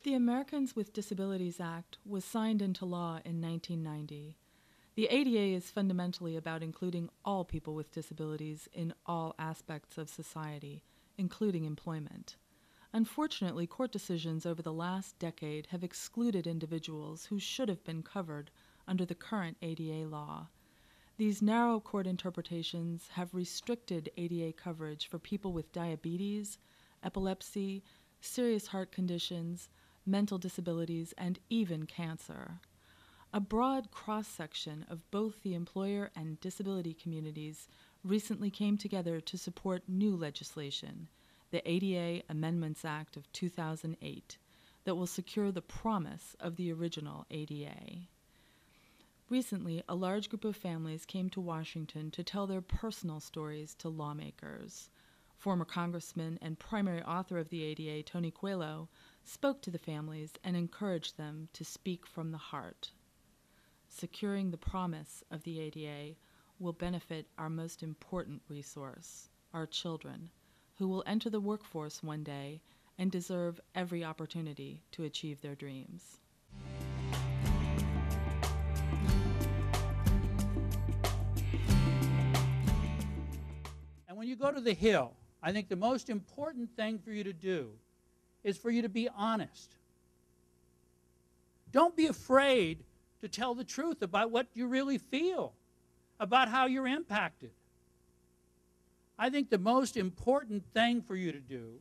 The Americans with Disabilities Act was signed into law in 1990. The ADA is fundamentally about including all people with disabilities in all aspects of society, including employment. Unfortunately, court decisions over the last decade have excluded individuals who should have been covered under the current ADA law. These narrow court interpretations have restricted ADA coverage for people with diabetes, epilepsy, serious heart conditions, mental disabilities, and even cancer. A broad cross-section of both the employer and disability communities recently came together to support new legislation, the ADA Amendments Act of 2008, that will secure the promise of the original ADA. Recently, a large group of families came to Washington to tell their personal stories to lawmakers. Former Congressman and primary author of the ADA, Tony Coelho, spoke to the families and encouraged them to speak from the heart. Securing the promise of the ADA will benefit our most important resource, our children, who will enter the workforce one day and deserve every opportunity to achieve their dreams. And when you go to the Hill, I think the most important thing for you to do is for you to be honest. Don't be afraid to tell the truth about what you really feel, about how you're impacted. I think the most important thing for you to do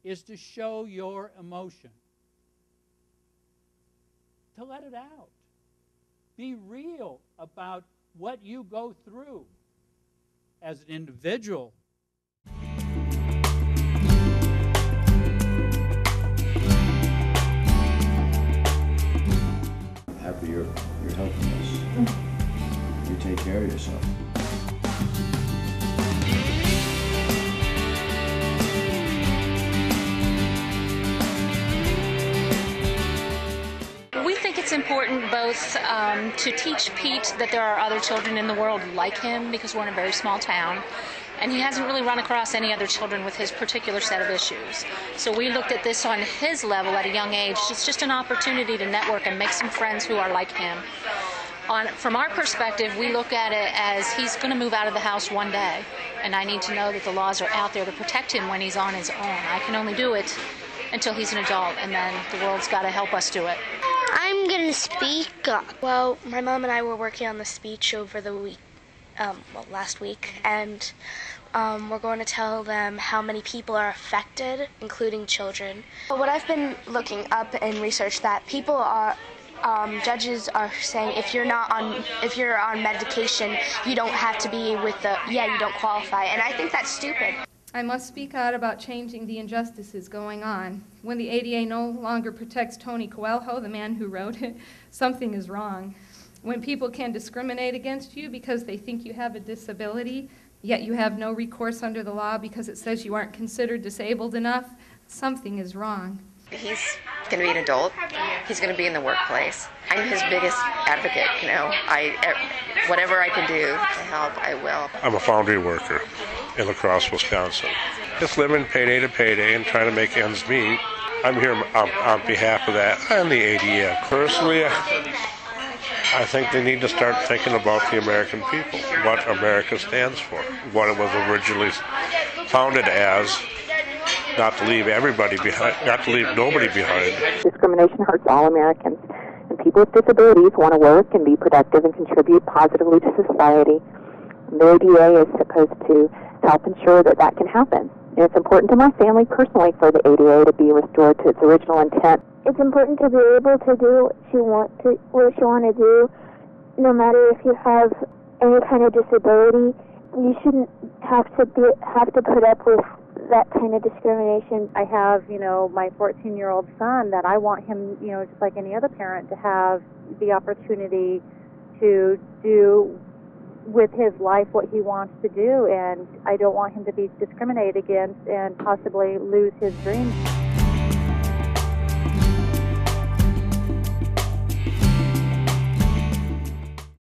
is to show your emotion, to let it out. Be real about what you go through as an individual. Happy you're helping us. You take care of yourself. We think it's important both to teach Pete that there are other children in the world like him, because we're in a very small town, and he hasn't really run across any other children with his particular set of issues. So we looked at this on his level at a young age. It's just an opportunity to network and make some friends who are like him. From our perspective, we look at it as he's going to move out of the house one day, and I need to know that the laws are out there to protect him when he's on his own. I can only do it until he's an adult, and then the world's got to help us do it. I'm going to speak up. Well, my mom and I were working on the speech over the week, last week, and we're going to tell them how many people are affected, including children. What I've been looking up and research that people are, judges are saying if you're on medication, you don't have to be with you don't qualify, and I think that's stupid. I must speak out about changing the injustices going on. When the ADA no longer protects Tony Coelho, the man who wrote it, something is wrong. When people can discriminate against you because they think you have a disability, yet you have no recourse under the law because it says you aren't considered disabled enough, something is wrong. He's going to be an adult. He's going to be in the workplace. I'm his biggest advocate, you know. Whatever I can do to help, I will. I'm a foundry worker in La Crosse, Wisconsin. Just living payday to payday and trying to make ends meet. I'm here on behalf of that and the ADA. Personally, I think they need to start thinking about the American people, what America stands for, what it was originally founded as. Not to leave everybody behind, not to leave nobody behind. Discrimination hurts all Americans, and people with disabilities want to work and be productive and contribute positively to society. The ADA is supposed to help ensure that that can happen. And it's important to my family personally for the ADA to be restored to its original intent. It's important to be able to do what you want to do, no matter if you have any kind of disability. You shouldn't have to put up with that kind of discrimination. I have, my 14-year-old son that I want him, just like any other parent, to have the opportunity to do with his life what he wants to do, and I don't want him to be discriminated against and possibly lose his dreams.